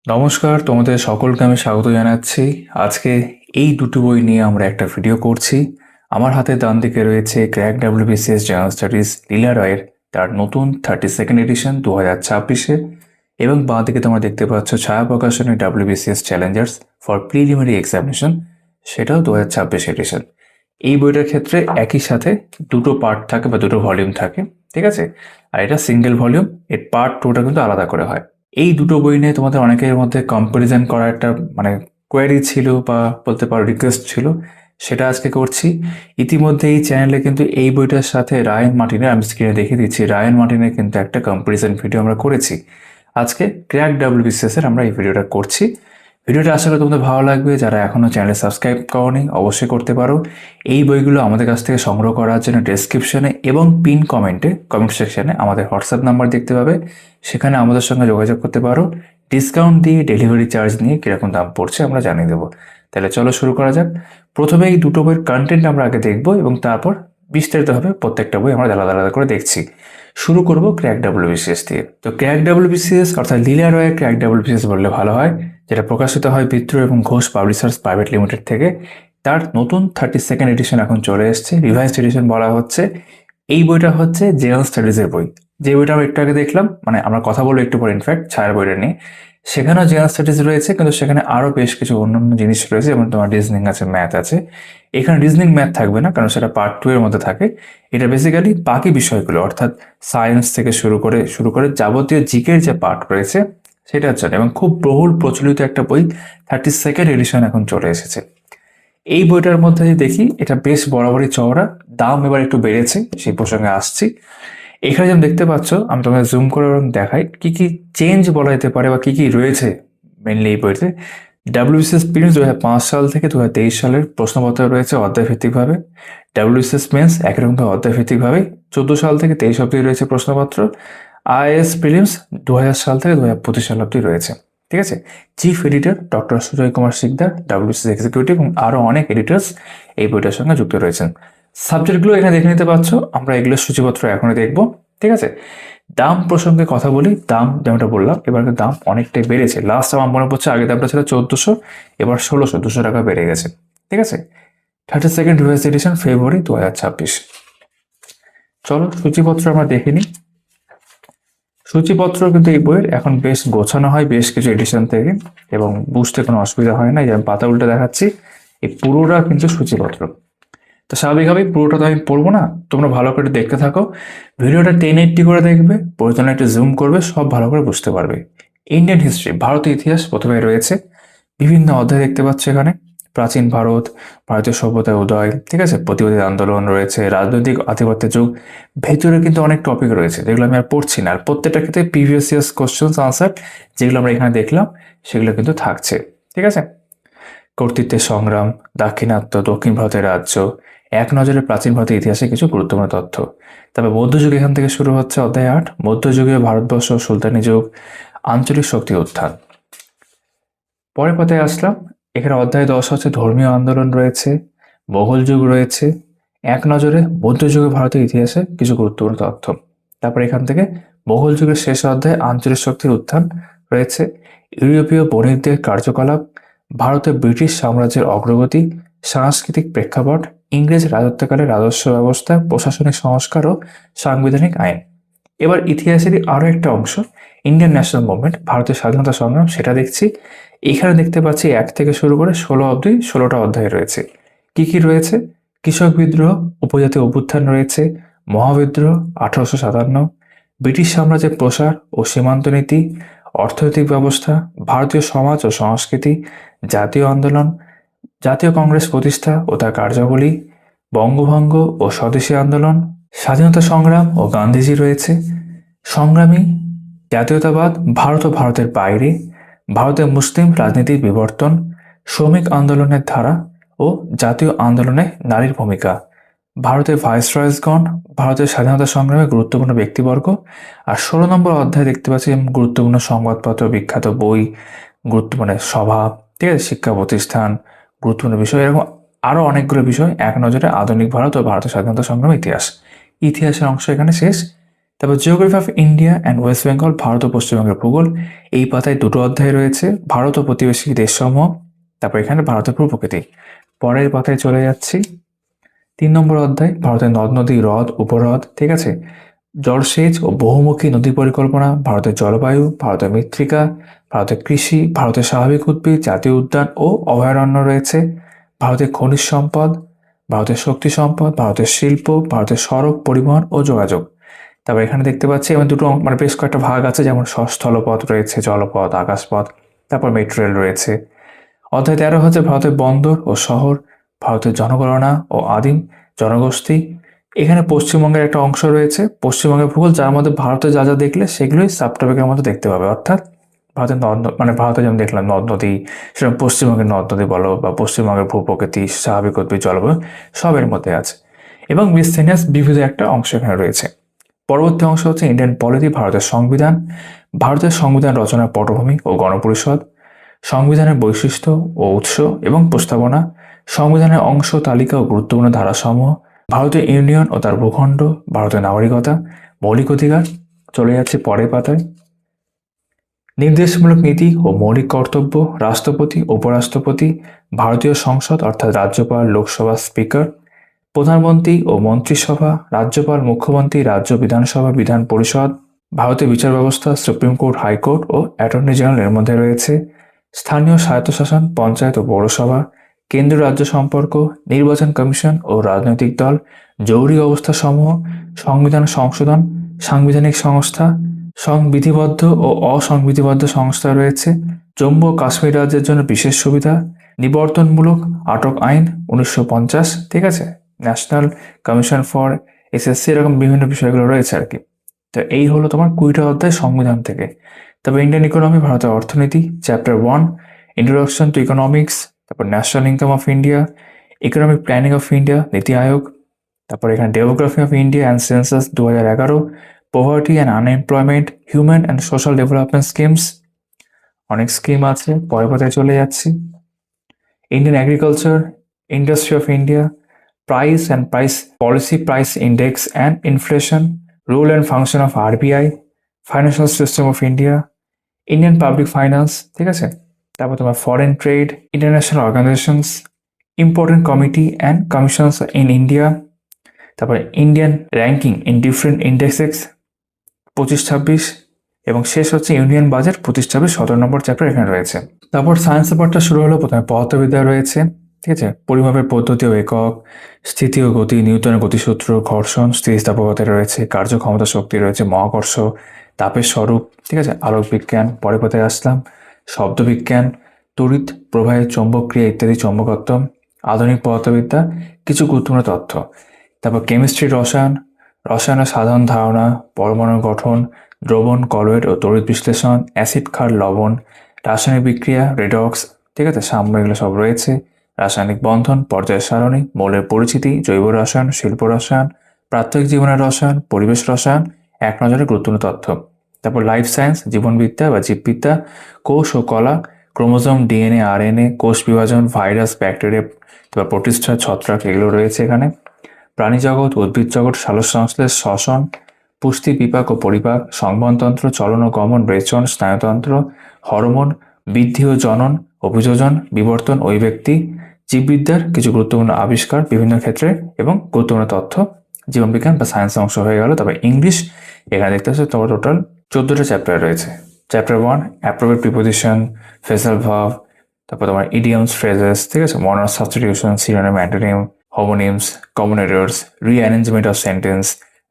নমস্কার, তোমাদের সকলকে আমি স্বাগত জানাচ্ছি। আজকে এই দুটো বই নিয়ে আমরা একটা ভিডিও করছি। আমার হাতে ডান দিকে রয়েছে ক্র্যাক ডাব্লিউবিসিএস জেনারেল স্টাডিজ লীলা রয়ের তার নতুন 32nd এডিশন 2026-এ, এবং বাঁ দিকে তোমরা দেখতে পাচ্ছ ছায়া প্রকাশনের WBCS challengers for preliminary examination, সেটাও 2026 এডিশন। এই বইটার ক্ষেত্রে একই সাথে দুটো পার্ট থাকে বা দুটো ভলিউম থাকে, ঠিক আছে? আর এটা সিঙ্গেল ভলিউম, এর পার্ট টুটা কিন্তু আলাদা করে হয়। এই দুটো বই নিয়ে তোমাদের অনেকের মধ্যে কম্পারিজন করার একটা কোয়ারি ছিল বা বলতে পারো রিকোয়েস্ট ছিল, সেটা আজকে করছি। ইতিমধ্যে এই চ্যানেলে কিন্তু এই বইটার সাথে রায়ান মার্টিনের, আমি স্ক্রিনে দেখিয়ে দিচ্ছি, রায়ান মার্টিনের কিন্তু একটা কম্পারিজন ভিডিও আমরা করেছি। আজকে ক্র্যাক ডাব্লিউবিসিএস এর আমরা এই ভিডিওটা করছি। ভিডিওটা আশা করি তোমাদের ভালো লাগবে। যারা এখনও চ্যানেলে সাবস্ক্রাইব করোনি অবশ্যই করতে পারো। এই বইগুলো আমাদের কাছ থেকে সংগ্রহ করার জন্য ডেসক্রিপশনে এবং পিন কমেন্ট সেকশনে আমাদের হোয়াটসঅ্যাপ নাম্বার দেখতে পাবে, সেখানে আমাদের সঙ্গে যোগাযোগ করতে পারো। ডিসকাউন্ট দিয়ে ডেলিভারি চার্জ নিয়ে কীরকম দাম পড়ছে আমরা জানিয়ে দেবো। তাহলে চলো শুরু করা যাক। প্রথমে এই দুটো বইয়ের কন্টেন্ট আমরা আগে দেখবো এবং তারপর বিস্তারিতভাবে প্রত্যেকটা বই আমরা আলাদা আলাদা করে দেখছি। শুরু করব ক্র্যাক ডাব্লিউবিসিএস দিয়ে। তো ক্র্যাক ডাব্লিউবিসিএস অর্থাৎ লীলা রয়ের ক্র্যাক ডাব্লিউবিসিএস বললে ভালো হয়, যেটা প্রকাশিত হয় বিদ্রোহ এবং ঘোষ পাবলিশার্স প্রাইভেট লিমিটেড থেকে। তার নতুন 32nd এডিশন এখন চলে এসছে, রিভাইজড এডিশন বলা হচ্ছে। এই বইটা হচ্ছে জেনারেল স্টাডিজের বই। যে বইটা আমরা একটু আগে দেখলাম, আমরা কথা বলবো একটু পরে ইনফ্যাক্ট ছায়ার বইটা নিয়ে, সেখানেও জেনারেল স্টাডিজ রয়েছে, কিন্তু সেখানে আরও বেশ কিছু অন্যান্য জিনিস রয়েছে, যেমন তোমার রিজনিং আছে, ম্যাথ আছে। এখানে রিজনিং ম্যাথ থাকবে না, কারণ সেটা পার্ট 2 এর মধ্যে থাকে। এটা বেসিক্যালি বাকি বিষয়গুলো অর্থাৎ সায়েন্স থেকে শুরু করে যাবতীয় জিকের যে পার্ট রয়েছে সেটার জন্য, এবং খুব বহুল প্রচলিত একটা বই, 32nd এডিশন এখন চলে এসেছে। এই বইটার মধ্যে যদি দেখি, এটা বেশ বরাবরই চওড়া, দাম এবার একটু বেড়েছে, সেই প্রসঙ্গে আসছি। এখানে যেমন দেখতে পাচ্ছ, আমি তোমাকে জুম করে দেখাই কি কি চেঞ্জ বলা যেতে পারে বা কি কি রয়েছে মেনলি এই বইতে। ডাব্লিউবিসিএস প্রিলিমস 2005 সাল থেকে 2023 সালের প্রশ্নপত্র রয়েছে অধ্যায়ভিত্তিকভাবে। ডাব্লিউবিসিএস মেন্স একই রকম অধ্যায়ভিত্তিকভাবে 14 সাল থেকে 23 অব্দি রয়েছে প্রশ্নপত্র। আইএএস প্রিলিমস 2000 সাল থেকে 2025 সাল অব্দি রয়েছে, ঠিক আছে? Chief editor doctor Sujoy Kumar Sikdar, WBCS executive, এবং আরও অনেক এডিটর্স এই বইটার সঙ্গে যুক্ত রয়েছেন। সাবজেক্টগুলো এখানে দেখে নিতে পারছো, আমরা এগুলোর সূচিপত্র এখনই দেখবো, ঠিক আছে? দাম প্রসঙ্গে কথা বলি। দাম যেমনটা বললাম, এবার দাম অনেকটাই বেড়েছে। লাস্ট আমার মনে পড়ছে আগে দামটা ছিল 1400, এবার 1600, 200 টাকা বেড়ে গেছে, ঠিক আছে? 32nd রিভাইজ এডিশন, ফেব্রুয়ারি 2026। চলো সূচিপত্র আমরা দেখে নিই। সূচিপত্র কিন্তু এই বইয়ের এখন বেশ গোছানো হয় বেশ কিছু এডিশন থেকে, এবং বুঝতে কোনো অসুবিধা হয় না। যেমন পাতা উল্টে দেখাচ্ছি, এই পুরোটা কিন্তু সূচিপত্র। তো স্বাভাবিকভাবেই পুরোটা তো আমি পড়বো না, তোমরা ভালো করে দেখতে থাকো। ভিডিওটা 1080 করে দেখবে, প্রয়োজনে একটু জুম করবে, সব ভালো করে বুঝতে পারবে। ইন্ডিয়ান হিস্ট্রি, ভারতীয় ইতিহাস প্রথমে রয়েছে। বিভিন্ন অধ্যায় দেখতে পাচ্ছ এখানে। প্রাচীন ভারত, ভারতীয় সভ্যতার উদয়, ঠিক আছে, প্রতিবাদী আন্দোলন রয়েছে, রাজনৈতিক আধিপত্যের যুগ। ভেতরে কিন্তু অনেক টপিক রয়েছে যেগুলো আমি আর পড়ছি না, আর প্রত্যেকটা ক্ষেত্রে প্রিভিয়াস ইয়ার্স কোশ্চেন্স আনসার যেগুলো আমরা এখানে দেখলাম সেগুলো কিন্তু থাকছে, ঠিক আছে? কর্তৃত্বের সংগ্রাম, দাক্ষিণাত্য, দক্ষিণ ভারতের রাজ্য, এক নজরে প্রাচীন ভারতের ইতিহাসে কিছু গুরুত্বপূর্ণ তথ্য। তবে মধ্যযুগ এখান থেকে শুরু হচ্ছে, অধ্যায় 8, মধ্যযুগীয় ভারতবর্ষ, সুলতানি যুগ, আঞ্চলিক শক্তি উত্থান। পরের পাতায় আসলাম, এখানে অধ্যায় 10 হচ্ছে ধর্মীয় আন্দোলন রয়েছে, মোগল যুগ রয়েছে, এক নজরে মধ্যযুগীয় ভারতের ইতিহাসে কিছু গুরুত্বপূর্ণ তথ্য। তারপর এখান থেকে মোগল যুগের শেষ অধ্যায় আঞ্চলিক শক্তির উত্থান রয়েছে, ইউরোপীয় বণিকদের কার্যকলাপ, ভারতে ব্রিটিশ সাম্রাজ্যের অগ্রগতি, সাংস্কৃতিক প্রেক্ষাপট, ইংরেজ রাজত্বকালে রাজস্ব ব্যবস্থা, প্রশাসনিক সংস্কার ও সাংবিধানিক আইন। এবার ইতিহাসেরই আরও একটা অংশ, ইন্ডিয়ান ন্যাশনাল মুভমেন্ট, ভারতের স্বাধীনতা সংগ্রাম, সেটা দেখছি। এখানে দেখতে পাচ্ছি 1 থেকে শুরু করে 16 অব্দি 16টা অধ্যায় রয়েছে। কি কি রয়েছে? কৃষক বিদ্রোহ, উপজাতি অভ্যুত্থান রয়েছে, মহাবিদ্রোহ 1857, ব্রিটিশ সাম্রাজ্যের প্রসার ও সীমান্ত নীতি, অর্থনৈতিক ব্যবস্থা, ভারতীয় সমাজ ও সংস্কৃতি, জাতীয় আন্দোলন, জাতীয় কংগ্রেস প্রতিষ্ঠা ও তার কার্যাবলী, বঙ্গভঙ্গ ও স্বদেশী আন্দোলন, স্বাধীনতা সংগ্রাম ও গান্ধীজি রয়েছে, সংগ্রামী, জাতীয়তাবাদ, ভারত ও ভারতের বাইরে, ভারতের মুসলিম রাজনীতির বিবর্তন, শ্রমিক আন্দোলনের ধারা ও জাতীয় আন্দোলনে নারীর ভূমিকা, ভারতের ভাইসরয়গণ, ভারতের স্বাধীনতা সংগ্রামে গুরুত্বপূর্ণ ব্যক্তিবর্গ। আর 16 নম্বর অধ্যায় দেখতে পাচ্ছি গুরুত্বপূর্ণ সংবাদপত্র, বিখ্যাত বই, গুরুত্বপূর্ণ সভা, ঠিক আছে, শিক্ষা প্রতিষ্ঠান, গুরুত্বপূর্ণ বিষয়, এরকম আরও অনেকগুলো বিষয়। এক নজরে আধুনিক ভারত ও ভারতের স্বাধীনতা সংগ্রাম ইতিহাস। ইতিহাসের অংশ এখানে শেষ। তারপর geography of India and West Bengal, ভারত ও পশ্চিমবঙ্গের ভূগোল। এই পাতায় 2টো অধ্যায় রয়েছে, ভারত ও প্রতিবেশী দেশসমূহ। তারপর এখানে ভারতের ভূপ্রকৃতি। পরের পাতায় চলে যাচ্ছি, 3 নম্বর অধ্যায়, ভারতের নদ নদী, হ্রদ, উপহ্রদ। ঠিক আছে, জলসেচ ও বহুমুখী নদী পরিকল্পনা, ভারতের জলবায়ু, ভারতের মৃত্তিকা, ভারতের কৃষি, ভারতের স্বাভাবিক উদ্ভিদ, জাতীয় উদ্যান ও অভয়ারণ্য রয়েছে, ভারতের খনিজ সম্পদ, ভারতের শক্তি সম্পদ, ভারতের শিল্প, ভারতের সড়ক পরিবহন ও যোগাযোগ। তারপর এখানে দেখতে পাচ্ছি এবং দুটো বেশ কয়েকটা ভাগ আছে, যেমন স্থলপথ রয়েছে, জলপথ, আকাশপথ, তারপর মেট্রো রেল রয়েছে। অধ্যায় 13 হচ্ছে ভারতের বন্দর ও শহর, ভারতের জনগণনা ও আদিম জনগোষ্ঠী। এখানে পশ্চিমবঙ্গের একটা অংশ রয়েছে, পশ্চিমবঙ্গের ভূগোল, যার মধ্যে ভারতে যা যা দেখলে সেগুলোই সাবটপিকের মধ্যে দেখতে পাবে। অর্থাৎ ভারতের ভারতে যেমন দেখলাম নদ নদী, সেরকম পশ্চিমবঙ্গের নদ নদী বলো বা পশ্চিমবঙ্গের ভূপ্রকৃতি, স্বাভাবিক উদ্ভিদ, জলবায়ু, সবের মধ্যে আছে। এবং মিসসেলিনিয়াস বিবিধ একটা অংশ এখানে রয়েছে। পরবর্তী অংশ হচ্ছে ইন্ডিয়ান পলিটি, ভারতের সংবিধান, ভারতের সংবিধান রচনার পটভূমি ও গণপরিষদ, সংবিধানের বৈশিষ্ট্য ও উৎস এবং প্রস্তাবনা, সংবিধানের অংশ, তালিকা ও গুরুত্বপূর্ণ ধারাসমূহ, ভারতীয় ইউনিয়ন ও তার ভূখণ্ড, ভারতের নাগরিকতা, মৌলিক অধিকার। চলে যাচ্ছে পরের পাতায়, নির্দেশমূলক নীতি ও মৌলিক কর্তব্য, রাষ্ট্রপতি, উপরাষ্ট্রপতি, ভারতীয় সংসদ অর্থাৎ রাজ্যপাল, লোকসভা স্পিকার, প্রধানমন্ত্রী ও মন্ত্রিসভা, রাজ্যপাল, মুখ্যমন্ত্রী, রাজ্য বিধানসভা, বিধান পরিষদ, ভারতের বিচার ব্যবস্থা, সুপ্রিম কোর্ট, হাইকোর্ট ও অ্যাটর্নি জেনারেল এর মধ্যে রয়েছে, স্থানীয় স্বায়ত্তশাসন, পঞ্চায়েত ও পৌরসভা, কেন্দ্র রাজ্য সম্পর্ক, নির্বাচন কমিশন ও রাজনৈতিক দল, জরুরি অবস্থা সমূহ, সংবিধান সংশোধন, সাংবিধানিক সংস্থা, সংবিধিবদ্ধ ও অসংবিধিবদ্ধ সংস্থা রয়েছে, জম্মু ও কাশ্মীর রাজ্যের জন্য বিশেষ সুবিধা, নিবর্তনমূলক আটক আইন 1950। ঠিক আছে, ন্যাশনাল কমিশন ফর এসএসসি, এরকম বিভিন্ন বিষয়গুলো রয়েছে আর কি। তো এই হলো তোমার 20টা অধ্যায় সংবিধান থেকে। তবে ইন্ডিয়ান ইকোনমি, ভারতের অর্থনীতি, চ্যাপ্টার 1, ইন্ট্রোডাকশন টু ইকোনমিক্স, তারপর national income of India, economic planning of India, NITI Aayog, তারপর এখানে demography of India and census 2011, poverty and unemployment, human and social development schemes, অনেক স্কিম আছে। পরের পাতায় চলে যাচ্ছি, Indian agriculture, industry of India, price and price policy, price index and inflation, role and function of RBI, financial system of India, Indian public finance. ঠিক আছে, তারপর তোমার foreign trade, international organisations, important committee and commissions in India, তারপরে Indian ranking in different indexes 25-26, এবং শেষ হচ্ছে union budget 25-26, 17 নম্বর chapter এখানে রয়েছে। তারপর সায়েন্সের পার্টটা শুরু হলো, প্রথমে পদার্থবিদ্যা রয়েছে। ঠিক আছে, পরিমাপের পদ্ধতি ও একক, স্থিতি ও গতি, নিউটনের গতিসূত্র, ঘর্ষণ, স্থিতিস্থাপকতা রয়েছে, কার্যক্ষমতা শক্তি রয়েছে, মহাকর্ষ, তাপের স্বরূপ। ঠিক আছে, আলোক বিজ্ঞান। পরের পাতায় আসলাম, শব্দবিজ্ঞান, তড়িৎ প্রবাহের চৌম্বক ক্রিয়া ইত্যাদি, চৌম্বকত্ব, আধুনিক পদার্থবিদ্যা, কিছু গুরুত্বপূর্ণ তথ্য। তারপর কেমিস্ট্রি, রসায়ন, রসায়নের সাধারণ ধারণা, পরমাণুর গঠন, দ্রবণ, কলয়েড ও তড়িৎ বিশ্লেষণ, অ্যাসিড, ক্ষার, লবণ, রাসায়নিক বিক্রিয়া, রেডক্স। ঠিক আছে, সাম্য, এগুলো সব রয়েছে। রাসায়নিক বন্ধন, পর্যায় সারণী, মৌলের পরিচিতি, জৈব রসায়ন, শিল্প রসায়ন, প্রাত্যহিক জীবনের রসায়ন, পরিবেশ রসায়ন, এক নজরে গুরুত্বপূর্ণ তথ্য। তারপর লাইফ সায়েন্স, জীবনবিদ্যা বা জীববিদ্যা, কোষ ও কলা, ক্রোমোজোম, ডিএনএ, আরএনএ, কোষ বিভাজন, ভাইরাস, ব্যাকটেরিয়া, তারপর প্রতিষ্ঠা, ছত্রাক, এগুলো রয়েছে এখানে। প্রাণী জগৎ, উদ্ভিদ জগৎ, সালোক সংশ্লেষ, শ্বসন, পুষ্টি, বিপাক ও পরিপাক, সংবহনতন্ত্র, চলন ও গমন, রেচন, স্নায়ুতন্ত্র, হরমোন, বৃদ্ধি ও জনন, অভিযোজন, বিবর্তন, অভিব্যক্তি, জীববিদ্যার কিছু গুরুত্বপূর্ণ আবিষ্কার বিভিন্ন ক্ষেত্রে এবং গুরুত্বপূর্ণ তথ্য, জীবনবিজ্ঞান বা সায়েন্স অংশ হয়ে গেল। তবে ইংলিশ এখানে দেখতে হচ্ছে তোমার টোটাল 14টা চ্যাপ্টার রয়েছে। Chapter 1, appropriate preposition, phrasal verb, তারপর তোমার ইডিয়মস, ফ্রেজেস। ঠিক আছে, modern substitution, synonym, antonym, homonyms, common errors, rearrangement of sentence,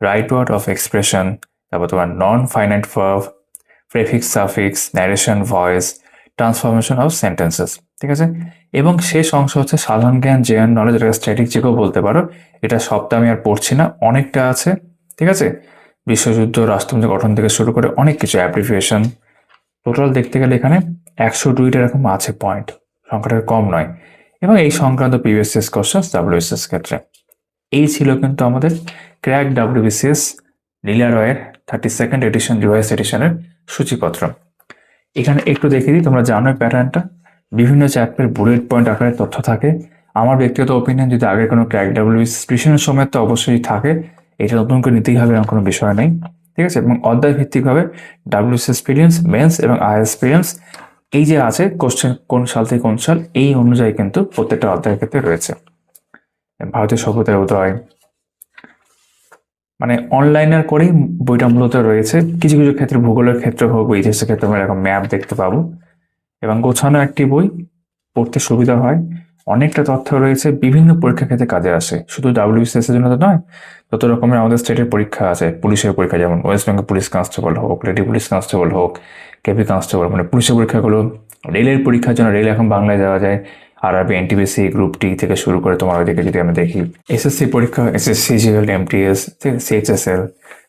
right word of expression, তারপর তোমার non finite verb, prefix, suffix, narration, voice, transformation of sentences. ঠিক আছে, এবং শেষ অংশ হচ্ছে সাধারণ জ্ঞান, জেনারেল নলেজ, এটাকে স্ট্র্যাটেজিকও বলতে পারো। এটা সবটা আমি আর পড়ছি না, অনেকটা আছে। ঠিক আছে, বিশ্বযুদ্ধ, রাষ্ট্রযন্ত্র গঠন থেকে শুরু করে অনেক কিছু, অ্যাপ্রিভিয়েশন, টোটাল দেখতে গেলে এখানে 102টা এরকম আছে পয়েন্ট, সংখ্যাটা কম নয়। এবং এই সংক্রান্ত প্রিভিয়াস কোশ্চেন ডাব্লিউবিসিএস ক্ষেত্রে। এই ছিল কিন্তু আমাদের ক্র্যাক ডাব্লিউবিসিএস লীলা রয়ের 32nd এডিশন, রিভাইস এডিশনের সূচিপত্র। এখানে একটু দেখে দিই, তোমরা জানো প্যাটার্নটা, বিভিন্ন চ্যাপ্টার বুলেট পয়েন্ট আকারে তথ্য থাকে। আমার ব্যক্তিগত ওপিনিয়ন, যদি আগের কোনো ক্র্যাক ডাব্লিউবিসিএস প্রিপারেশনের সময় তো অবশ্যই থাকে, এটা নতুন করে নিতেই হবে, এরকম কোনো বিষয় নেই। ঠিক আছে, এবং অধ্যায় ভিত্তিকভাবে ডাব্লিউবিসিএস প্রিলিমস, মেন্স এবং আইএলটিএস প্রিলিমস এই যে আছে কোশ্চেন কোন সাল থেকে কোন সাল এই অনুযায়ী কিন্তু প্রত্যেকটা অধ্যায়ের ক্ষেত্রে রয়েছে। ভারতীয় সভ্যতার উদয়, মানে অনলাইনের করেই বইটা মূলত রয়েছে। কিছু কিছু ক্ষেত্রে ভূগোলের ক্ষেত্রে হোক বা ইতিহাসের ক্ষেত্রে আমরা এরকম ম্যাপ দেখতে পাবো, এবং গোছানো একটি বই, পড়তে সুবিধা হয়, অনেকটা তথ্য রয়েছে, বিভিন্ন পরীক্ষার ক্ষেত্রে কাজে আসে। শুধু ডাব্লিউবিসিএস এর জন্য তো নয়, যত রকমের আমাদের স্টেটের পরীক্ষা আছে, পুলিশের পরীক্ষা, যেমন ওয়েস্ট বেঙ্গল পুলিশ কনস্টেবল হোক, লেডি পুলিশ কনস্টেবল হোক, কেপি কনস্টেবল, মানে পুলিশের পরীক্ষাগুলো, রেলের পরীক্ষার জন্য রেল এখন বাংলায় দেওয়া যায়, আরআরবি, এনটিপিসি, গ্রুপ ডি থেকে শুরু করে তোমার ওইদিকে যদি আমরা দেখি এসএসসি পরীক্ষা, এসএসসি জিএল, এমটিএস, সিএইচএসএল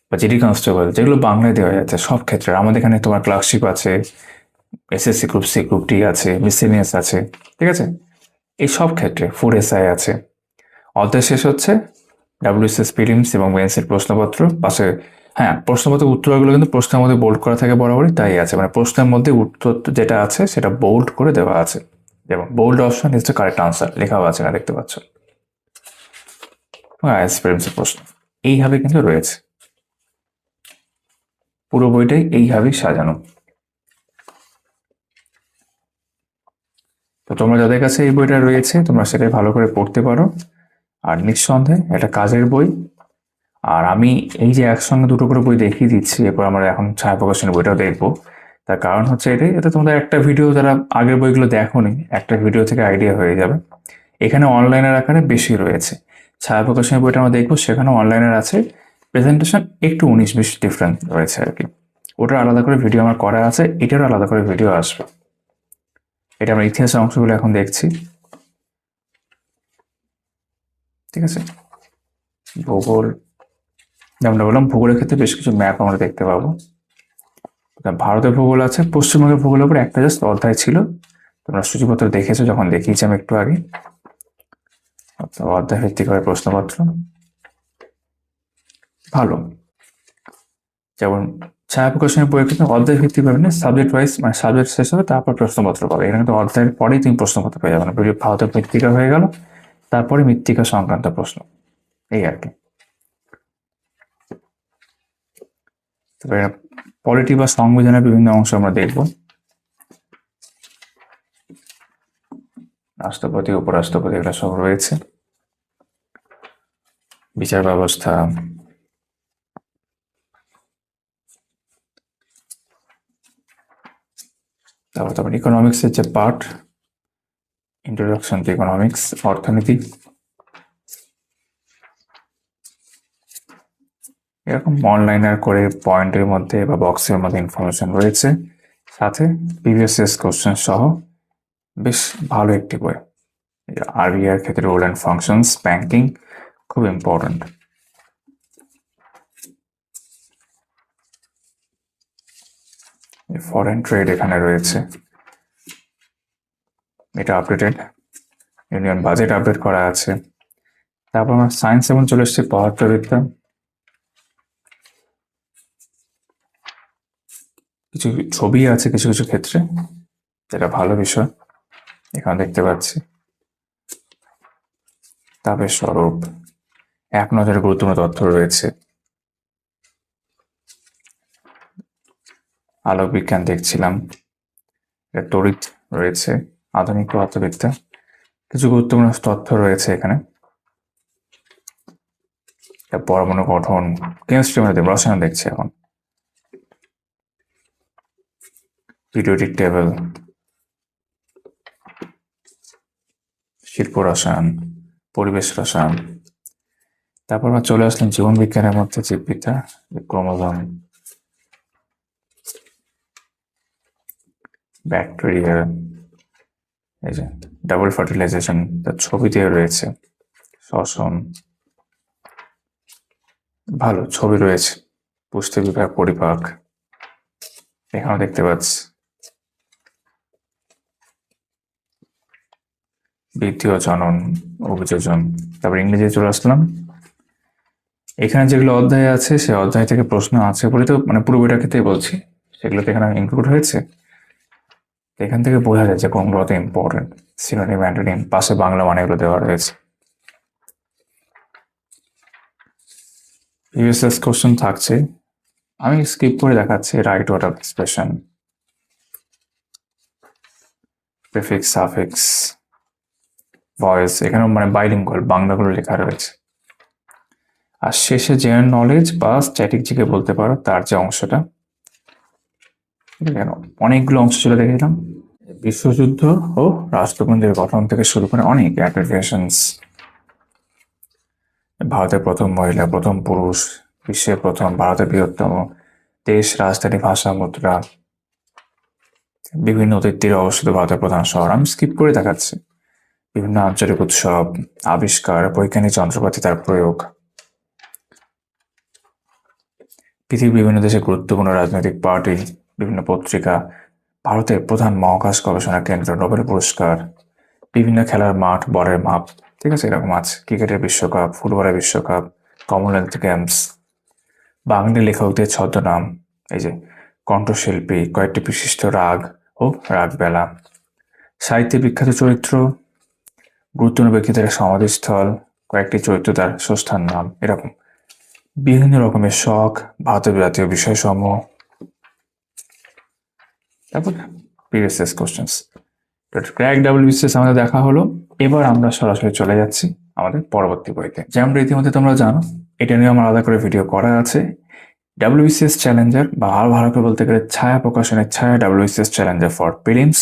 বা জিডি কনস্টেবল, যেগুলো বাংলায় দেওয়া যাচ্ছে সব ক্ষেত্রে। আমাদের এখানে তোমার ক্লার্কশিপ আছে, SSC group C, group D আছে, মিসেলিনিয়াস আছে, ঠিক আছে, এই সব ক্ষেত্রে ফুড এসআই আছে। অধ্যায় শেষ হচ্ছে ডাব্লিউবিসিএস প্রিলিমস এবং মেন্সের প্রশ্নপত্র পাশে। হ্যাঁ, প্রশ্নপত্রের উত্তরগুলো কিন্তু প্রশ্নের মধ্যে বোল্ড করা থাকে বরাবরই, তাই আছে, মানে প্রশ্নের মধ্যে উত্তর যেটা আছে সেটা বোল্ড করে দেওয়া আছে, যেমন bold option is the correct answer লেখাও আছে, না দেখতে পাচ্ছ। আইএলটিএস প্রিলিমসের প্রশ্ন এইভাবে কিন্তু রয়েছে, পুরো বইটাই এইভাবেই সাজানো। তো তোমরা যাদের কাছে এই বইটা রয়েছে তোমরা সেটাই ভালো করে পড়তে পারো, আর নিঃসন্দেহে এটা কাজের বই। আর আমি এই যে একসঙ্গে দুটো করে বই দেখিয়ে দিচ্ছি, এরপর আমরা এখন ছায়া প্রকাশনের বইটাও দেখবো, তার কারণ হচ্ছে এটাই, এতে তোমাদের একটা ভিডিও, যারা আগের বইগুলো দেখোনি, একটা ভিডিও থেকে আইডিয়া হয়ে যাবে। এখানে অনলাইনের আকারে বেশি রয়েছে, ছায়া প্রকাশনের বইটা আমরা দেখবো সেখানে অনলাইনের আছে, প্রেজেন্টেশন একটু 19-20 ডিফারেন্ট রয়েছে আর কি। ওটার আলাদা করে ভিডিও আমার করা আছে, এটারও আলাদা করে ভিডিও আসবে। এটা আমরা ইতিহাসের অংশগুলো এখন দেখছি, ঠিক আছে। ভূগোল, যেমনটা বললাম, ভূগোলের ক্ষেত্রে বেশ কিছু ম্যাপ আমরা দেখতে পাবো। ভারতের ভূগোল আছে, পশ্চিমবঙ্গের ভূগোলের উপর একটা জাস্ট অধ্যায় ছিল, তোমরা সূচিপত্র দেখেছো যখন দেখিয়েছি আমি একটু আগে। অধ্যায় ভিত্তিক হয় প্রশ্নপত্র, ভালো। যেমন ছায়া প্রকাশনের বইয়ের ক্ষেত্রে অধ্যায় ভিত্তিক পাবে না, সাবজেক্ট ওয়াইজ, মানে সাবজেক্ট শেষ হবে তারপর প্রশ্নপত্র পাবে। এখানে তো অধ্যায়ের পরেই তুমি প্রশ্নপত্র পেয়ে যাবে না, ভারতের মৃত্তিকা হয়ে গেল, তারপরে মৃত্তিকা সংক্রান্ত প্রশ্ন, এই আর কি। তবে পলিটি বা সংবিধানের বিভিন্ন অংশ আমরা দেখব, রাষ্ট্রপতি, উপরাষ্ট্রপতি, এগুলো সব রয়েছে, বিচার ব্যবস্থা, তারপর ইকোনমিক্সের যে পার্ট, ইন্ট্রোডাকশন টু ইকোনমিক্স, অর্থনীতি, এরকম অনলাইনার করে পয়েন্টের মধ্যে বা বক্সের মধ্যে ইনফরমেশন রয়েছে, সাথে প্রিভিয়াস ইয়ার্স কোশ্চেন সহ বেশ ভালো একটি বই। আরবিআই এর ক্ষেত্রে রোল অ্যান্ড ফাংশনস, ব্যাংকিং খুব ইম্পর্টেন্ট। ফরেন ট্রেড এখানে রয়েছে, এটা আপডেটেড, ইউনিয়ন বাজেট আপডেট করা আছে। তারপর আমরা সায়েন্স এবং চলে এসেছি পদার্থবিদ্যা, কিছু ছবি আছে কিছু কিছু ক্ষেত্রে, যেটা ভালো বিষয়, এখানে দেখতে পাচ্ছি। তাপের স্বরূপ, এক নজরে গুরুত্বপূর্ণ তথ্য রয়েছে, আলোক বিজ্ঞান দেখছিলাম, তড়িৎ রয়েছে, আধুনিক পদার্থবিদ্যা, কিছু গুরুত্বপূর্ণ তথ্য রয়েছে এখানে, পরমাণু গঠন, কেমিস্ট্রি মধ্যে রসায়ন দেখছি এখন, পিরিয়ডিক টেবিল, শিল্প রসায়ন, পরিবেশ রসায়ন। তারপর আমরা চলে আসলাম জীবন বিজ্ঞানের মধ্যে জীববিদ্যা, ক্রোমোজোম, ব্যাকটেরিয়া, এই যে ডাবল ফার্টিলাইজেশন, তার ছবি দিয়ে রয়েছে, শ্বসন, ভালো ছবি রয়েছে, পুষ্টি বিভাগ, পরিপাক, এখানেও দেখতে পাচ্ছি, বৃদ্ধি ও জনন, অভিযোজন। তারপর ইংরেজি চলে আসলাম, এখানে যেগুলো অধ্যায় আছে সে অধ্যায় থেকে প্রশ্ন আছে বলে তো, মানে পুরো বইটার ক্ষেত্রেই বলছি, সেগুলো তো এখানে ইনক্লুড হয়েছে। এখান থেকে বোঝা যায় যে কোনগুলো ইম্পর্টেন্ট, সিনোনিম, অ্যান্টোনিম, পাশে বাংলা মানেগুলো দেওয়া রয়েছে। প্রিভিয়াস কোশ্চেন থাকছে, আমি স্কিপ করে দেখাচ্ছি right order of expression, prefix, suffix, voice, এখানেও মানে বাইলিঙ্গুয়াল বাংলাগুলো লেখা রয়েছে। আর শেষে জেনারেল নলেজ বা স্ট্র্যাটেজিকে বলতে পারো তার যে অংশটা, কেন অনেকগুলো অংশ ছিল দেখেছিলাম, বিশ্বযুদ্ধ ও রাষ্ট্রপুঞ্জের গঠন থেকে শুরু করে অনেক অ্যাপ্লিকেশনস, ভারতের প্রথম মহিলা, প্রথম পুরুষ, বিশ্বের প্রথম, ভারতের বৃহত্তম দেশ, রাজধানী, ভাষা, মুদ্রা, বিভিন্ন অতীত তীরে অবস্থিত ভারতের প্রধান শহর। আমি স্কিপ করে দেখাচ্ছি। বিভিন্ন আঞ্চলিক উৎসব, আবিষ্কার, বৈজ্ঞানিক যন্ত্রপাতি, তার প্রয়োগ, পৃথিবীর বিভিন্ন দেশে গুরুত্বপূর্ণ রাজনৈতিক পার্টি, বিভিন্ন পত্রিকা, ভারতের প্রধান মহাকাশ গবেষণা কেন্দ্র, নোবেল পুরস্কার, বিভিন্ন খেলার মাঠ, বরের মাপ, ঠিক আছে, এরকম আছে। ক্রিকেটের বিশ্বকাপ, ফুটবলের বিশ্বকাপ, কমনওয়েলথ গেমস, বাঙালি লেখকদের ছদ্মনাম, এই যে কণ্ঠশিল্পী, কয়েকটি বিশিষ্ট রাগ ও রাগবেলা, সাহিত্যে বিখ্যাত চরিত্র, গুরুত্বপূর্ণ ব্যক্তিদের সমাধিস্থল, কয়েকটি চরিত্র তার স্বস্থান নাম, এরকম বিভিন্ন রকমের শখ, ভারতের জাতীয় বিষয়সমূহ। তারপর প্রিভিয়াস কোশ্চেন্স, ক্র্যাক ডাব্লিউবিসিএস আমাদের দেখা হলো। এবার আমরা সরাসরি চলে যাচ্ছি আমাদের পরবর্তী বইতে। যেমন রীতিমতো তোমরা জানো, এটা নিয়ে আমার আলাদা করে ভিডিও করা আছে। ডাব্লিউবিসিএস চ্যালেঞ্জার বা আরো ভালো করে বলতে গেলে ছায়া প্রকাশনের ছায়া ডাব্লিউবিসিএস চ্যালেঞ্জার ফর প্রিলিমস,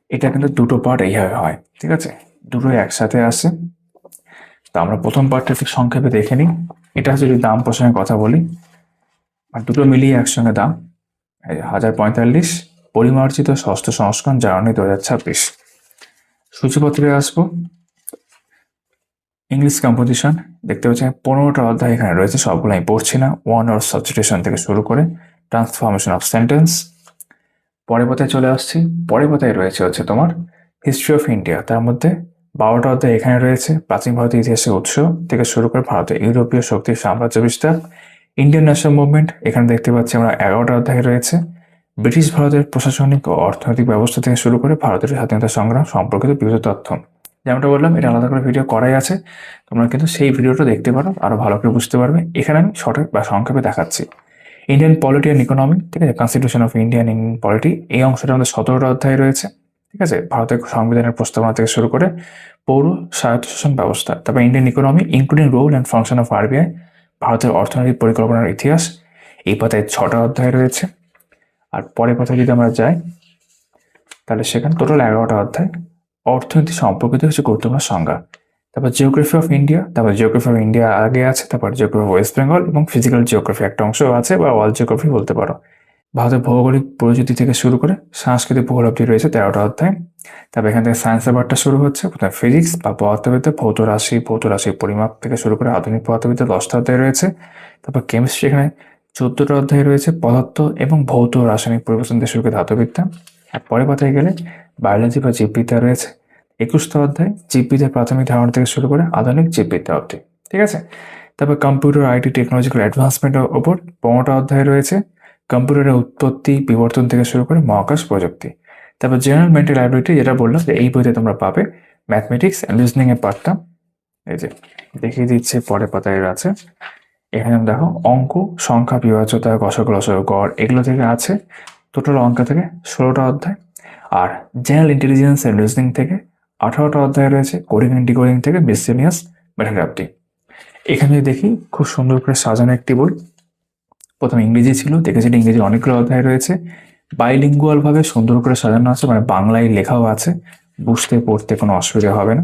এটা কিন্তু দুটো পার্ট এইভাবে হয়, ঠিক আছে, দুটোই একসাথে আসে। তো আমরা প্রথম পার্টটা একটু সংক্ষেপে দেখে নিই। এটা যদি দাম প্রসঙ্গে কথা বলি, আর দুটো মিলিয়ে একসঙ্গে দাম 1045, পরিমার্জিত ষষ্ঠ সংস্করণ, জানুয়ারি 2026। সূচিপত্রে আসবো। ইংলিশ কম্পোজিশন দেখতে পাচ্ছেন 15টা অধ্যায় এখানে রয়েছে, সবগুলো আমি পড়ছি না। ওয়ান অর সাবস্টিটিউশন থেকে শুরু করে ট্রান্সফরমেশন অফ সেন্টেন্স। পরের পাতায় চলে আসছি। পরের পাতায় রয়েছে হচ্ছে তোমার হিস্ট্রি অফ ইন্ডিয়া, তার মধ্যে 12টা অধ্যায় এখানে রয়েছে। প্রাচীন ভারতের ইতিহাসের উৎস থেকে শুরু করে ভারতের ইউরোপীয় শক্তির সাম্রাজ্য বিস্তার, ইন্ডিয়ান ন্যাশনাল মুভমেন্ট, এখানে দেখতে পাচ্ছি আমরা 11টা অধ্যায় রয়েছে। ব্রিটিশ ভারতের প্রশাসনিক ও অর্থনৈতিক ব্যবস্থা থেকে শুরু করে ভারতের স্বাধীনতা সংগ্রাম সম্পর্কিত বিভিন্ন তথ্য। যেমনটা বললাম, এটা আলাদা করে ভিডিও করাই আছে, তোমরা কিন্তু সেই ভিডিওটা দেখতে পারো, আরো ভালো করে বুঝতে পারবে। এখানে আমি শর্টে বা সংক্ষেপে দেখাচ্ছি। ইন্ডিয়ান পলিটি অ্যান্ড ইকোনমি, ঠিক আছে, কনস্টিটিউশন অফ ইন্ডিয়ান পলিটি, এই অংশটা আমাদের 17টা অধ্যায় রয়েছে, ঠিক আছে। ভারতের সংবিধানের প্রস্তাবনা থেকে শুরু করে পৌর স্বায়ত্তশাসন ব্যবস্থা, তারপর Indian economy including role and function of RBI, ভারতের অর্থনৈতিক পরিকল্পনার ইতিহাস, এই পাতায় 6টা অধ্যায় রয়েছে। আর পরের পাতায় যদি আমরা যাই, তাহলে সেখানে টোটাল 11টা অধ্যায়। অর্থনীতি সম্পর্কিত হচ্ছে গুরুত্বপূর্ণ সংজ্ঞা, তারপর জিওগ্রাফি অফ ইন্ডিয়া, তারপর জিওগ্রাফি অফ ইন্ডিয়া আগে আছে, তারপর জিওগ্রাফি অফ ওয়েস্ট বেঙ্গল এবং ফিজিক্যাল জিওগ্রাফি একটা অংশ আছে, বা ওয়ার্ল্ড জিওগ্রাফি বলতে পারো। ভারতের ভৌগোলিক পরিচিতি থেকে শুরু করে সাংস্কৃতিক ভূগোল অবধি রয়েছে 13টা অধ্যায়। তারপর এখান থেকে সায়েন্সের পার্টটা শুরু হচ্ছে। প্রথমে ফিজিক্স বা পদার্থবিদ্যা, ভৌত রাশি পরিমাপ থেকে শুরু করে আধুনিক পদার্থবিদ্যা 10টা অধ্যায় রয়েছে। তারপর কেমিস্ট্রি, এখানে 14টা অধ্যায় রয়েছে, পদার্থ এবং ভৌত রাসায়নিক পরিবর্তন থেকে শুরু করে ধাতুবিদ্যা। আর পরের পাতায় গেলে বায়োলজি বা জীববিদ্যা রয়েছে 21টা অধ্যায়, জীববিদ্যার প্রাথমিক ধারণা থেকে শুরু করে আধুনিক জীববিদ্যা অবধি, ঠিক আছে। তারপর কম্পিউটার, আইটি, টেকনোলজিক্যাল অ্যাডভান্সমেন্টের ওপর 15টা অধ্যায় রয়েছে, কম্পিউটারের উৎপত্তি, বিবর্তন থেকে শুরু করে মহাকাশ প্রযুক্তি। তারপর জেনারেল মেন্টাল অ্যাবিলিটি, যেটা বললাম যে এই বইতে তোমরা পাবে, ম্যাথমেটিক্স অ্যান্ড রিজনিং এর পার্টটা এই যে দেখিয়ে দিচ্ছে, পরের পাতায় আছে। এখানে দেখো অঙ্ক, সংখ্যা, বিভাজ্যতা, গসক, লসক, গড়, এগুলো থেকে আছে। টোটাল অঙ্ক থেকে 16টা অধ্যায়। আর জেনারেল ইন্টেলিজেন্স অ্যান্ড রিজনিং থেকে 18টা অধ্যায় রয়েছে, কোডিং অ্যান্ড ডিকোডিং থেকে মিসসেলিনিয়াস ম্যাটার অবধি। এখানে দেখি খুব সুন্দর করে সাজানো একটি বই। প্রথমে ইংরেজি ছিল, দেখেছি ইংরেজির অনেকগুলো অধ্যায় রয়েছে, বাইলিঙ্গুয়াল ভাবে সুন্দর করে সাজানো আছে, মানে বাংলায় লেখাও আছে, বুঝতে পড়তে কোনো অসুবিধা হবে না।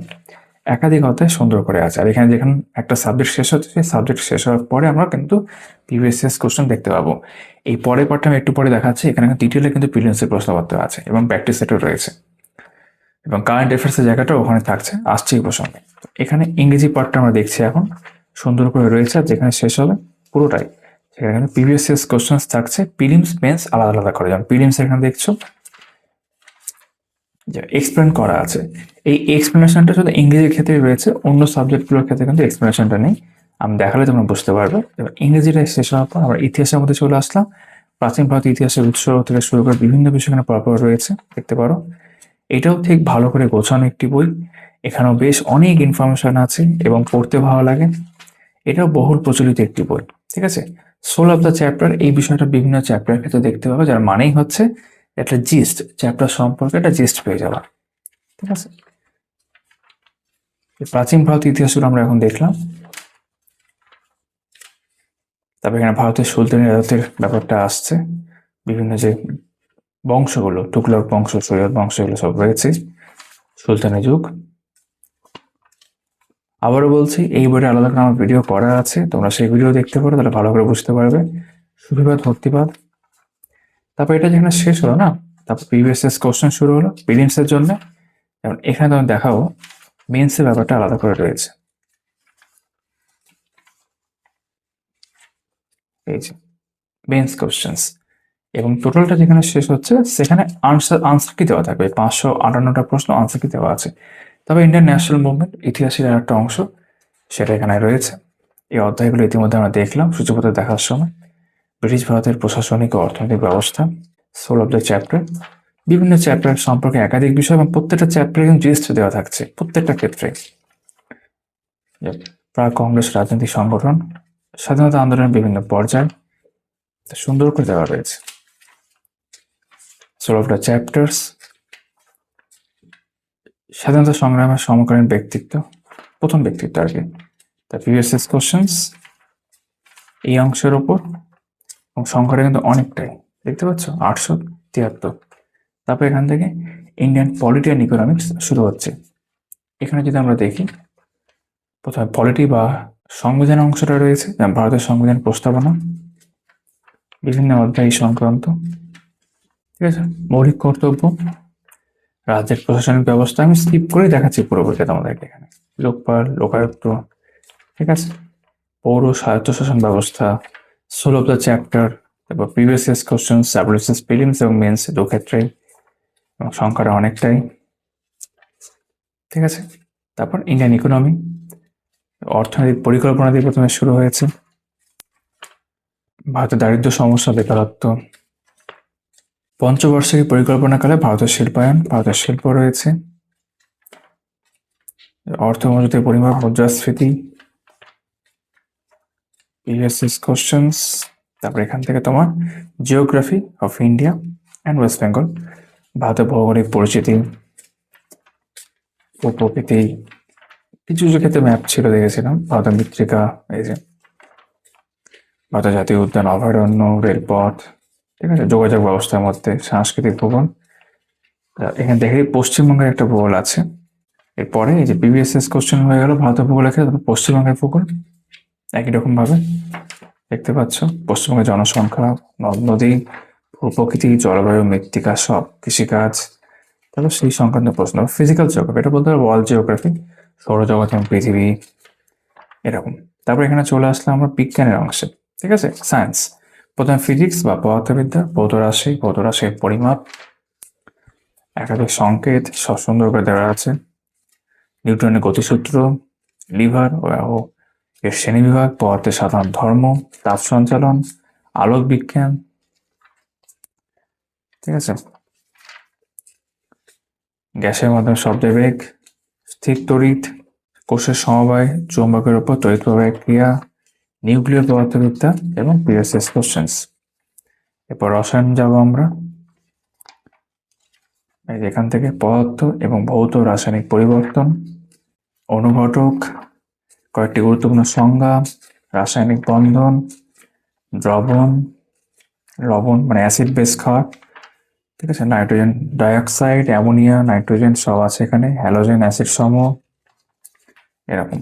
একাধিক অধ্যায় সুন্দর করে আছে। আর এখানে যেখানে একটা সাবজেক্ট শেষ হচ্ছে, সেই সাবজেক্ট শেষ হওয়ার পরে আমরা কিন্তু প্রিভিয়াস কোশ্চেন দেখতে পাবো। এই পরের পার্টটা আমি একটু পরে দেখাচ্ছি। এখানে ডিটেলে কিন্তু প্রিলিমসের প্রশ্নপত্র আছে এবং প্র্যাকটিস সেটও রয়েছে, এবং কারেন্ট অ্যাফেয়ার্সের জায়গাটা ওখানে থাকছে, আসছে এই প্রসঙ্গে। এখানে ইংরেজি পার্টটা আমরা দেখছি এখন সুন্দর করে রয়েছে, আর যেখানে শেষ হবে পুরোটাই সেখানে কিন্তু প্রিভিয়াস কোশ্চেন থাকছে, প্রিলিমস মেন্স আলাদা আলাদা করে। যেমন প্রিলিমস এখানে দেখছো যে এক্সপ্লেন করা আছে, এই এক্সপ্লেনেশনটা শুধু ইংরেজির ক্ষেত্রে রয়েছে, অন্য সাবজেক্টগুলোর ক্ষেত্রে কিন্তু এক্সপ্লেনেশনটা নেই। আমি দেখালে তোমরা বুঝতে পারবে। এবার ইংরেজিটা শেষ হওয়ার পর আমরা ইতিহাসের মধ্যে চলে আসলাম। প্রাচীন ভারতের ইতিহাসের উৎস থেকে শুরু করে বিভিন্ন বিষয় এখানে পরপর রয়েছে, দেখতে পারো। এটাও ঠিক ভালো করে গোছানো একটি বই, এখানেও বেশ অনেক ইনফরমেশন আছে এবং পড়তে ভালো লাগে। এটাও বহুল প্রচলিত একটি বই, ঠিক আছে। সোল অফ দ্য চ্যাপ্টার, এই বিষয়টা বিভিন্ন চ্যাপ্টারের ক্ষেত্রে দেখতে পাবে, যার মানেই হচ্ছে একটা জিস্ট, চ্যাপ্টার সম্পর্কে একটা জিস্ট পেয়ে যাওয়া। ঠিক আছে, প্রাচীন ভারতের ইতিহাসগুলো আমরা এখন দেখলাম। তারপর এখানে ভারতের সুলতানি রাজত্বের ব্যাপারটা আসছে, বিভিন্ন যে বংশগুলো, তুগলক বংশ, সৈয়দ বংশ, এগুলো সব রয়েছে, সুলতানি যুগ। আবারও বলছি, এই বইটা আলাদা করে আমার ভিডিও করা আছে, তোমরা সেই ভিডিও দেখতে পারো, তাহলে ভালো করে বুঝতে পারবে। সুফিবাদ, ভক্তিবাদ। তারপর এটা যেখানে শেষ হলো না, তারপর প্রিভিয়াস কোশ্চেন শুরু হলো প্রিলিমস এর জন্য। যেমন এখানে তোমার দেখাবো মেন্সের ব্যাপারটা আলাদা করে রয়েছে। এই যে মেন্স কোশ্চেন্স, এবং টোটালটা যেখানে শেষ হচ্ছে সেখানে আনসার কি দেওয়া থাকবে, 558টা প্রশ্ন আনসার কি দেওয়া আছে। তবে ইন্ডিয়ান ন্যাশনাল মুভমেন্ট ইতিহাসের একটা অংশ, সেটা এখানে রয়েছে। এই অধ্যায়গুলো ইতিমধ্যে আমরা দেখলাম সূচিপত্র দেখার সময়। ব্রিটিশ ভারতের প্রশাসনিক ও অর্থনৈতিক ব্যবস্থা, সোল অফ দ্য চ্যাপ্টার, বিভিন্ন চ্যাপ্টার সম্পর্কে একাধিক বিষয়, এবং প্রত্যেকটা চ্যাপ্টারে কিন্তু জিস্ট দেওয়া থাকছে প্রত্যেকটা ক্ষেত্রে। প্রাক কংগ্রেস রাজনৈতিক সংগঠন, স্বাধীনতা আন্দোলনের বিভিন্ন পর্যায় সুন্দর করে দেওয়া রয়েছে। সোল অফ দ্য চ্যাপ্টার্স, স্বাধীনতা সংগ্রামের সমকালীন ব্যক্তিত্ব, প্রথম ব্যক্তিত্ব আর কি, দ্য প্রিভিয়াস কোশ্চেন্স এই অংশের ওপর, এবং সংখ্যাটা কিন্তু অনেকটাই, দেখতে পাচ্ছ 873। তারপর এখান থেকে ইন্ডিয়ান পলিটি অ্যান্ড ইকোনমিক্স শুরু হচ্ছে। এখানে যদি আমরা দেখি, প্রথমে পলিটি বা সংবিধান অংশটা রয়েছে, ভারতের সংবিধান প্রস্তাবনা, বিভিন্ন অধ্যায় সংক্রান্ত। ঠিক আছে, মৌলিক কর্তব্য, রাজ্যের প্রশাসনিক ব্যবস্থা, আমি স্কিপ করে দেখাচ্ছি পুরোপুরি তোমাদেরকে এখানে। লোকপাল, লোকায়ুক্ত, ঠিক আছে, পৌর স্বায়ত্তশাসন ব্যবস্থা, সোল অফ দ্য চ্যাপ্টার, তারপর প্রিভিয়াস ইয়ার্স কোশ্চেন, সাবলিসেস, প্রিলিমস এবং মেন্স দু ক্ষেত্রেই, এবং সংখ্যাটা অনেকটাই। ঠিক আছে, তারপর ইন্ডিয়ান ইকোনমি, অর্থনৈতিক পরিকল্পনা দিয়ে প্রথমে শুরু হয়েছে। ভারতের দারিদ্র সমস্যা, বেকারত্ব, পঞ্চবার্ষিকী পরিকল্পনাকালে ভারতের শিল্পায়ন, ভারতের শিল্প রয়েছে, অর্থ মজুতের পরিমাপ, মুদ্রাস্ফীতি, প্রিভিয়াস কোশ্চেন্স। তারপর এখান থেকে তোমার geography of India and West Bengal, ভারতের ভৌগোলিক পরিচিতি, প্রকৃতি, কিছু কিছু ক্ষেত্রে ম্যাপ ছিল দেখেছিলাম, ভারতের মৃত্তিকা, এই যে ভারতের জাতীয় উদ্যান, অভয়ারণ্য, রেলপথ, ঠিক আছে, যোগাযোগ ব্যবস্থার মধ্যে সাংস্কৃতিক ভূগোল। এখানে দেখে পশ্চিমবঙ্গের একটা ভূগোল আছে। এরপরে এই যে প্রিভিয়াস কোশ্চেন হয়ে গেল ভারতের ভূগোলের ক্ষেত্রে, তারপর পশ্চিমবঙ্গের ভূগোল একই রকম ভাবে দেখতে পাচ্ছ। পশ্চিমবঙ্গের জনসংখ্যা, নদ নদী, ভূপ্রকৃতি, জলবায়ু, মৃত্তিকা, সব কৃষিকাজ, তারপর সেই সংক্রান্ত প্রশ্ন। ফিজিক্যাল জিওগ্রাফি, এটা বলতে পারবো ওয়ার্ল্ড জিওগ্রাফি, সৌরজগৎ এবং পৃথিবী, এরকম। তারপর এখানে চলে আসলাম আমরা বিজ্ঞানের অংশে। ঠিক আছে, সায়েন্স, প্রথমে ফিজিক্স বা পদার্থবিদ্যা, ভৌত রাশির পরিমাপ, একাধিক সংকেত সব সুন্দর করে দেওয়া আছে, নিউটনের গতিসূত্র, লিভার ও এর শ্রেণীবিভাগ, পদার্থের সাধারণ ধর্ম, তাপ সঞ্চালন, আলোক বিজ্ঞান। ঠিক আছে, গ্যাসের মাধ্যমে শব্দের বেগ, স্থির তড়িৎ, কোষের সমবায়, চৌম্বকের উপর তড়িৎ প্রবাহের ক্রিয়া, নিউক্লিয়ার পদার্থবিদ্যা এবং প্রিভিয়াস কোশ্চেন্স। এরপর রসায়ন যাব আমরা। এখান থেকে পদার্থ এবং ভৌত রাসায়নিক পরিবর্তন, অনুঘটক, কয়েকটি গুরুত্বপূর্ণ সংজ্ঞা, রাসায়নিক বন্ধন, দ্রবণ, লবণ মানে অ্যাসিড বেস ক্ষার, ঠিক আছে, নাইট্রোজেন ডাইঅক্সাইড, অ্যামোনিয়া, নাইট্রোজেন সব আছে এখানে, হ্যালোজেন অ্যাসিড সমূহ, এরকম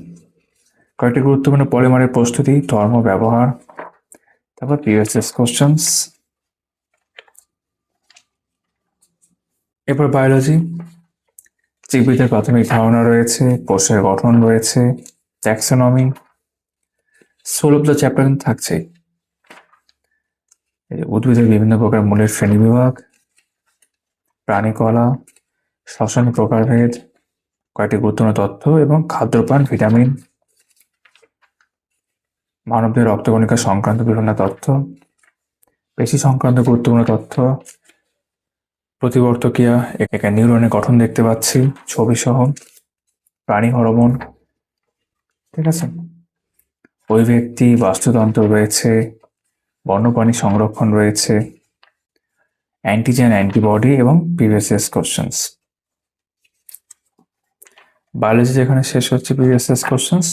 কয়েকটি গুরুত্বপূর্ণ পলিমারের প্রস্তুতি, ধর্ম, ব্যবহার। তারপর প্রিভিয়াস কোশ্চেন্স। এরপর বায়োলজি, জীববিদ্যার প্রাথমিক ধারণা রয়েছে, কোষের গঠন রয়েছে, taxonomy, soul of the chapter থাকছে, উদ্ভিদের বিভিন্ন প্রকার মূলের শ্রেণীবিভাগ, প্রাণীকলা, শ্বসন প্রকারভেদ, কয়েকটি গুরুত্বপূর্ণ তথ্য এবং খাদ্যপ্রাণ, ভিটামিন, মানবদের রক্তকণিকা সংক্রান্ত বিভিন্ন তথ্য, পেশি সংক্রান্ত গুরুত্বপূর্ণ তথ্য, প্রতিবর্তকিয়া, এখানে নিউরনের গঠন দেখতে পাচ্ছি ছবি সহ, প্রাণী হরমোন, ঠিক আছে, অভিব্যক্তি, বাস্তুতন্ত্র রয়েছে, বন্যপ্রাণী সংরক্ষণ রয়েছে, অ্যান্টিজেন অ্যান্টিবডি এবং প্রিভিয়াস ইয়ার্স কোশ্চেন্স। বায়োলজি যেখানে শেষ হচ্ছে প্রিভিয়াস ইয়ার্স কোশ্চেন্স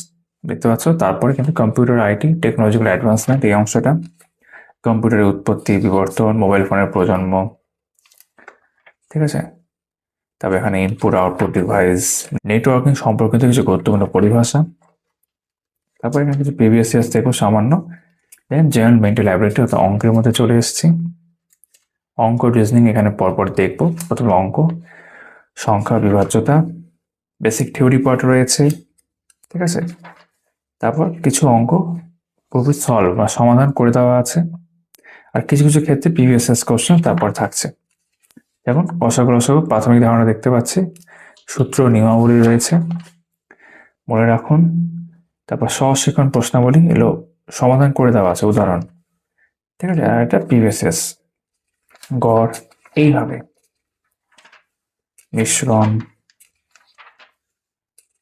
দেখতে পাচ্ছ, তারপরে কিন্তু কম্পিউটার আইটি টেকনোলজিক্যাল অ্যাডভান্সমেন্ট এই অংশটা, কম্পিউটারের উৎপত্তি বিবর্তন, মোবাইল ফোনের প্রজন্ম, ঠিক আছে। তবে এখানে ইনপুট আউটপুট ডিভাইস, নেটওয়ার্কিং সম্পর্কিত কিছু গুরুত্বপূর্ণ পরিভাষা, তারপরে এখানে কিছু প্রিভিয়াস ইয়ার্স থেকেও সামান্য। দেন জেনারেল মেন্টাল অ্যাবিলিটি অর্থাৎ অঙ্কের মধ্যে চলে এসেছি। অঙ্ক রিজনিং এখানে পরপর দেখবো। প্রথমে অঙ্ক, সংখ্যা বিভাজ্যতা, বেসিক থিওরি পার্ট রয়েছে, ঠিক আছে। তারপর কিছু অঙ্ক খুবই সলভ বা সমাধান করে দেওয়া আছে, আর কিছু কিছু ক্ষেত্রে প্রিভিয়াস ইয়ার্স কোশ্চেন তারপর থাকছে। যেমন কষাগু লসাগু প্রাথমিক ধারণা দেখতে পাচ্ছি, সূত্র নিয়মাবলী রয়েছে, মনে রাখুন। তারপর সহশিক্ষণ প্রশ্নাবলী এলো সমাধান করে দেওয়া আছে, উদাহরণ, ঠিক আছে। আর এটা প্রিভিয়াস ইয়ার্স গড়, এইভাবে মিশ্রণ,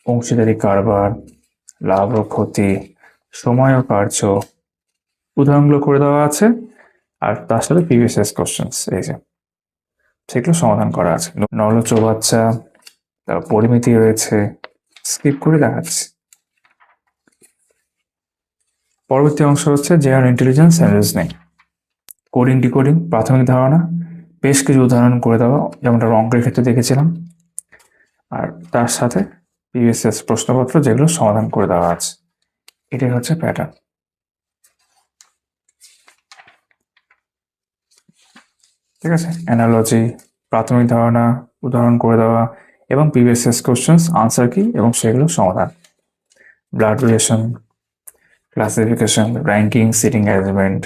অংশীদারি কারবার, লাভ ও ক্ষতি, সময় ও কার্য, উদাহরণগুলো করে দেওয়া আছে, আর তার সাথে প্রিভিয়াস ইয়ার্স কোশ্চেন্স এই যে সেগুলো সমাধান করা আছে। নল চৌবাচ্চা, তারপর পরিমিতি রয়েছে, স্কিপ করে দেখাচ্ছি। পরবর্তী অংশ হচ্ছে general intelligence and reasoning, coding decoding, প্রাথমিক ধারণা, বেশ কিছু উদাহরণ করে দেওয়া, যেমনটা অঙ্কের ক্ষেত্রে দেখেছিলাম, আর তার সাথে প্রিভিয়াস ইয়ার্স প্রশ্নপত্র যেগুলো সমাধান করে দেওয়া আছে। এটাই হচ্ছে প্যাটার্ন, ঠিক আছে। অ্যানালজি, প্রাথমিক ধারণা, উদাহরণ করে দেওয়া এবং প্রিভিয়াস ইয়ার্স কোশ্চেন্স, আনসার কি এবং সেগুলো সমাধান। Blood relation, classification, ranking, sitting arrangement,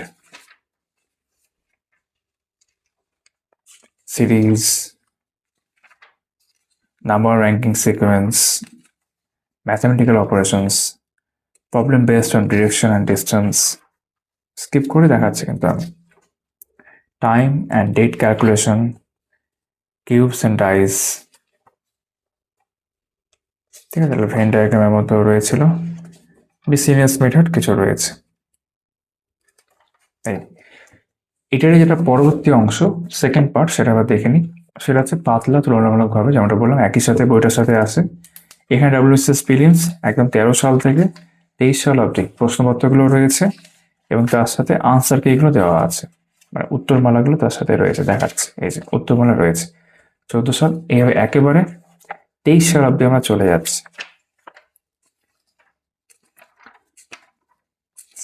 series, number ranking sequence, mathematical operations, problem based on direction and distance, skip করে দেখাচ্ছি কিন্তু আমি। Time and date calculation, cubes and dice, ঠিক আছে। ভেন ডায়াগ্রামের মধ্যেও রয়েছিল, বিসিনিয়াস মেথড কিছু রয়েছে। এটারই যেটা পরবর্তী অংশ, সেকেন্ড পার্ট, সেটা আবার দেখে নিই। সেটা হচ্ছে পাতলা তুলনামূলকভাবে, যেমনটা বললাম একই সাথে বইটার সাথে আসে। এখানে ডাব্লিউবিসিএস প্রিলিমস একদম 13 সাল থেকে 23 সাল অবধি প্রশ্নপত্রগুলো রয়েছে, এবং তার সাথে আনসার কিগুলো দেওয়া আছে, মানে উত্তরমালাগুলো তার সাথে রয়েছে, দেখাচ্ছে। এই যে উত্তরমালা রয়েছে 14 সাল, এইভাবে একেবারে 23 সাল অবধি আমরা চলে যাচ্ছি।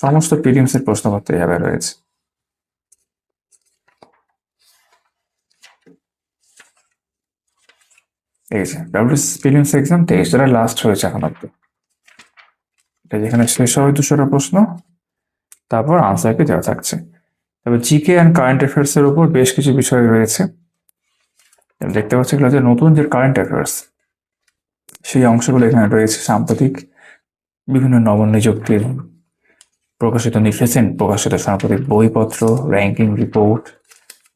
সমস্ত প্রিলিমসের প্রশ্নপত্র এইভাবে রয়েছে। এই যে ডাব্লিউবিসিএস প্রিলিমস এক্সাম 23, যেটা লাস্ট হয়েছে এখন অব্দি। এটা যেখানে শেষ হয় 200টা প্রশ্ন, তারপর আনসার কি দেওয়া থাকছে। তবে জিকে অ্যান্ড কারেন্ট অ্যাফেয়ার্স এর উপর বেশ কিছু বিষয় রয়েছে। দেখতে পাচ্ছি এগুলো যে নতুন যে কারেন্ট অ্যাফেয়ার্স, সেই অংশগুলো এখানে রয়েছে। সাম্প্রতিক বিভিন্ন নবনিযুক্তির প্রকাশিত, রিসেন্ট প্রকাশিত সাম্প্রতিক বইপত্র, র্যাঙ্কিং রিপোর্ট,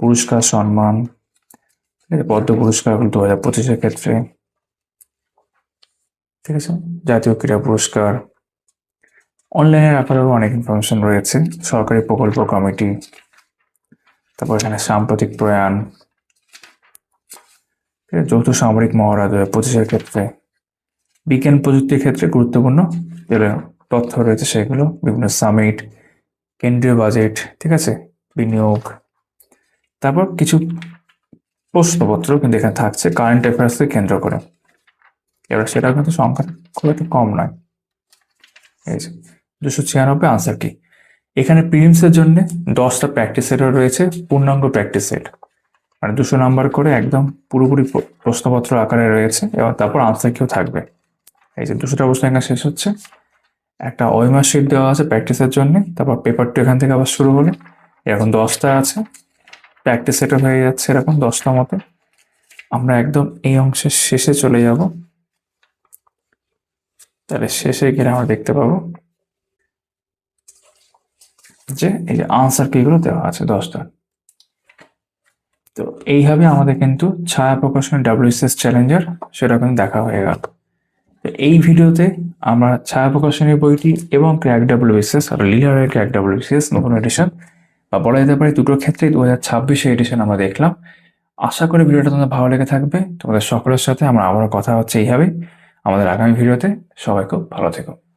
পুরস্কার সম্মান, পদ্ম পুরস্কারগুলো 2025-এর ক্ষেত্রে, ঠিক আছে। জাতীয় ক্রীড়া পুরস্কার, অনলাইনে রাখারও অনেক ইনফরমেশন রয়েছে। সরকারি প্রকল্প কমিটি, তারপর এখানে সাম্প্রতিক প্রয়াণ, যৌথ সামরিক মহড়া 2025-এর ক্ষেত্রে, বিজ্ঞান প্রযুক্তির ক্ষেত্রে গুরুত্বপূর্ণ যে তথ্য রয়েছে সেগুলো, বিভিন্ন সামিট, কেন্দ্রীয় বাজেট, ঠিক আছে, বিনিয়োগ, তারপর কিছু প্রশ্নপত্র কিন্তু এখানে থাকছে কারেন্ট অ্যাফেয়ার্সকে কেন্দ্র করে। এবার সেটা কিন্তু সংখ্যা খুব একটা কম নয়। এই যে 296 আনসার কি। এখানে প্রিলিমসের জন্য 10টা প্র্যাকটিস সেটও রয়েছে, পূর্ণাঙ্গ প্র্যাকটিস সেট, মানে 200 নাম্বার করে একদম পুরোপুরি প্রশ্নপত্র আকারে রয়েছে, এবং তারপর আনসার কিও থাকবে। এই যে 200টা প্রশ্ন এখানে শেষ হচ্ছে, একটা ওয়েমার শিট দেওয়া আছে প্র্যাকটিসের জন্য, তারপর পেপার টু এখান থেকে আবার শুরু হলো। এখন 10টা আছে, প্র্যাকটিস সেটও হয়ে যাচ্ছে এরকম 10টা মতো। আমরা একদম এই অংশের শেষে চলে যাব। তাহলে শেষে গেলে আমরা দেখতে পাবো যে এই যে আনসার কিগুলো দেওয়া আছে 10টা। তো এইভাবে আমাদের কিন্তু ছায়া প্রকাশনের ডাব্লিউবিসিএস চ্যালেঞ্জার সেটা কিন্তু দেখা হয়ে গেল। তো এই ভিডিওতে আমরা ছায়া প্রকাশনের বইটি এবং ক্র্যাক ডাব্লিউবিসিএস আর লীলা রয়ের ক্র্যাক ডাব্লিউবিসিএস নতুন এডিশন বা বলা যেতে পারে দুটোর ক্ষেত্রেই 2026 এডিশন আমরা দেখলাম। আশা করি ভিডিওটা তোমাদের ভালো লেগে থাকবে। তোমাদের সকলের সাথে আমার আবারও কথা হচ্ছে এইভাবেই আমাদের আগামী ভিডিওতে। সবাই খুব ভালো থেকো।